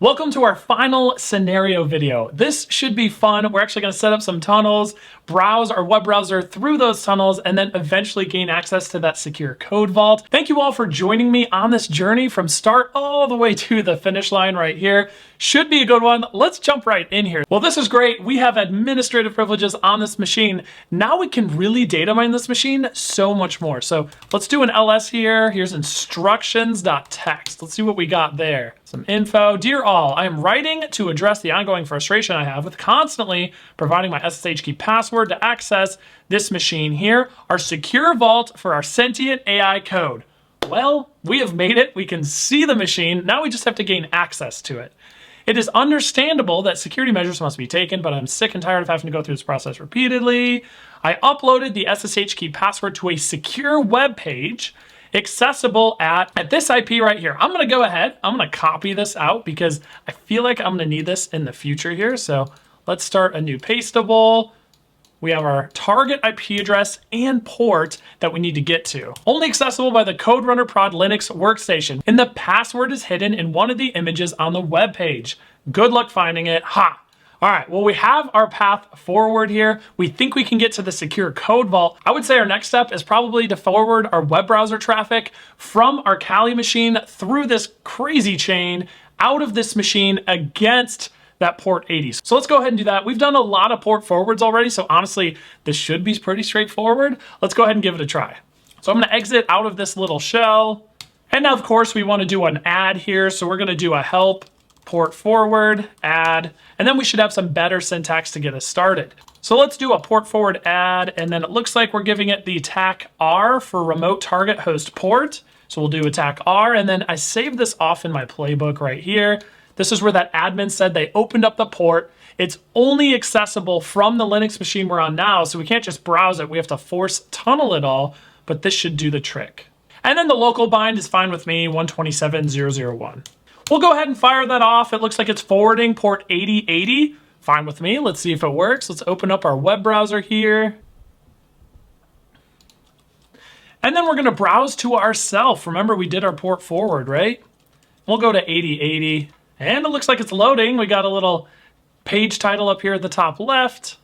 Welcome to our final scenario video. This should be fun. We're actually going to set up some tunnels, browse our web browser through those tunnels, and then eventually gain access to that secure code vault. Thank you all for joining me on this journey from start all the way to the finish line right here. Should be a good one. Let's jump right in here. Well, this is great. We have administrative privileges on this machine. Now we can really data mine this machine so much more. So let's do an ls here. Here's instructions.txt. Let's see what we got there. Some info. Dear all, I am writing to address the ongoing frustration I have with constantly providing my SSH key password to access this machine here, our secure vault for our sentient AI code. Well, we have made it. We can see the machine. Now we just have to gain access to it. It is understandable that security measures must be taken, but I'm sick and tired of having to go through this process repeatedly. I uploaded the SSH key password to a secure web page accessible at this IP right here. I'm going to go ahead. I'm going to copy this out because I feel like I'm going to need this in the future here. So let's start a new pastable. We have our target IP address and port that we need to get to. Only accessible by the Code Runner Prod Linux workstation. And the password is hidden in one of the images on the web page. Good luck finding it. Ha! All right, well, we have our path forward here. We think we can get to the secure code vault. I would say our next step is probably to forward our web browser traffic from our Kali machine through this crazy chain out of this machine against that port 80. So let's go ahead and do that. We've done a lot of port forwards already, so honestly, this should be pretty straightforward. Let's go ahead and give it a try. So I'm gonna exit out of this little shell. And now, of course, we wanna do an add here. So we're gonna do a help, port forward, add, and then we should have some better syntax to get us started. So let's do a port forward add, and then it looks like we're giving it the TAC R for remote target host port. So we'll do a TAC R, and then I saved this off in my playbook right here. This is where that admin said they opened up the port. It's only accessible from the Linux machine we're on now, so we can't just browse it. We have to force tunnel it all, but this should do the trick. And then the local bind is fine with me, 127.0.0.1. We'll go ahead and fire that off. It looks like it's forwarding port 8080. Fine with me. Let's see if it works. Let's open up our web browser here. And then we're going to browse to ourself. Remember, we did our port forward, right? We'll go to 8080. And it looks like it's loading. We got a little page title up here at the top left.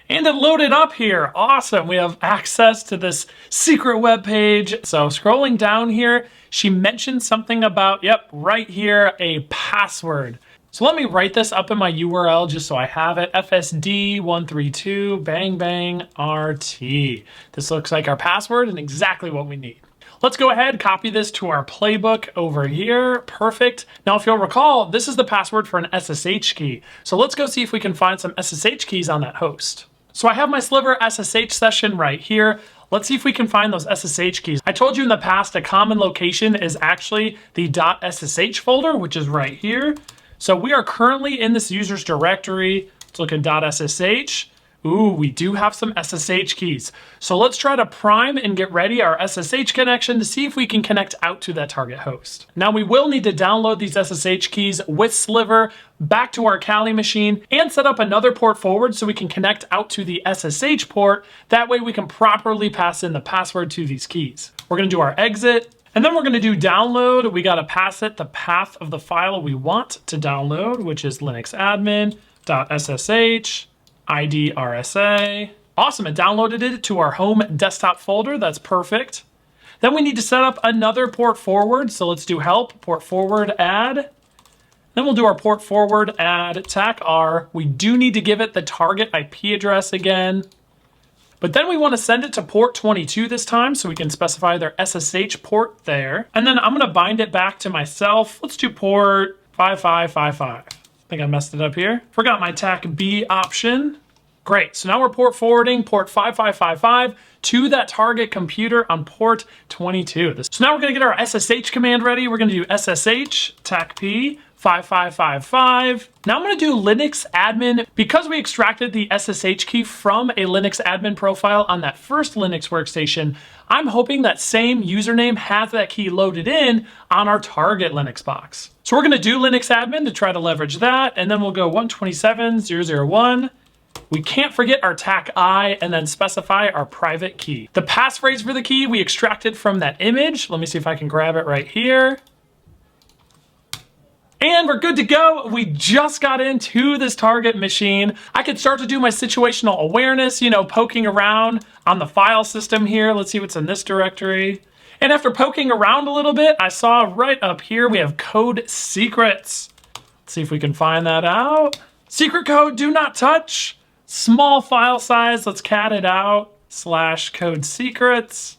And it loaded up here. Awesome. We have access to this secret web page. So scrolling down here, she mentioned something about, yep, right here, a password. So let me write this up in my URL just so I have it. FSD132 bang bang RT. This looks like our password and exactly what we need. Let's go ahead, copy this to our playbook over here. Perfect. Now, if you'll recall, this is the password for an SSH key. So let's go see if we can find some SSH keys on that host. So I have my Sliver SSH session right here. Let's see if we can find those SSH keys. I told you in the past, a common location is actually the .ssh folder, which is right here. So we are currently in this user's directory. Let's look at .ssh. Ooh, we do have some SSH keys. So let's try to prime and get ready our SSH connection to see if we can connect out to that target host. Now we will need to download these SSH keys with Sliver back to our Kali machine and set up another port forward so we can connect out to the SSH port. That way we can properly pass in the password to these keys. We're gonna do our exit, and then we're gonna do download. We gotta pass it the path of the file we want to download, which is linuxadmin.ssh. ID RSA. Awesome, it downloaded it to our home desktop folder. That's perfect. Then we need to set up another port forward. So let's do help, port forward add. Then we'll do our port forward add TAC R. We do need to give it the target IP address again. But then we want to send it to port 22 this time so we can specify their SSH port there. And then I'm going to bind it back to myself. Let's do port 5555. I think I messed it up here. Forgot my TAC B option. Great, so now we're port forwarding port 5555 to that target computer on port 22. So now we're gonna get our SSH command ready. We're gonna do SSH TAC P 5555. Now I'm gonna do Linux admin. Because we extracted the SSH key from a Linux admin profile on that first Linux workstation, I'm hoping that same username has that key loaded in on our target Linux box. So we're gonna do Linux admin to try to leverage that, and then we'll go 127.0.0.1. We can't forget our TAC I and then specify our private key. The passphrase for the key we extracted from that image. Let me see if I can grab it right here. And we're good to go. We just got into this target machine. I could start to do my situational awareness, poking around on the file system here. Let's see what's in this directory. And after poking around a little bit, I saw right up here we have code secrets. Let's see if we can find that out. Secret code, do not touch. Small file size, let's cat it out. /code secrets.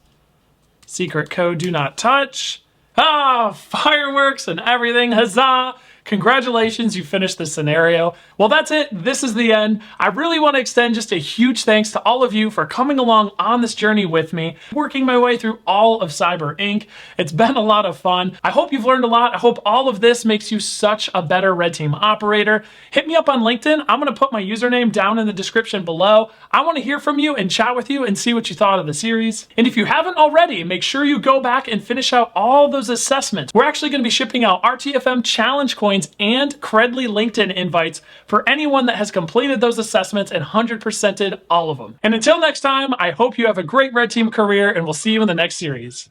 Secret code, do not touch. Fireworks and everything, huzzah! Congratulations, you finished the scenario. Well, that's it. This is the end. I really want to extend just a huge thanks to all of you for coming along on this journey with me, working my way through all of Cyber Inc. It's been a lot of fun. I hope you've learned a lot. I hope all of this makes you such a better red team operator. Hit me up on LinkedIn. I'm going to put my username down in the description below. I want to hear from you and chat with you and see what you thought of the series. And if you haven't already, make sure you go back and finish out all those assessments. We're actually going to be shipping out RTFM challenge coins and Credly LinkedIn invites for anyone that has completed those assessments and 100%ed all of them. And until next time, I hope you have a great red team career, and we'll see you in the next series.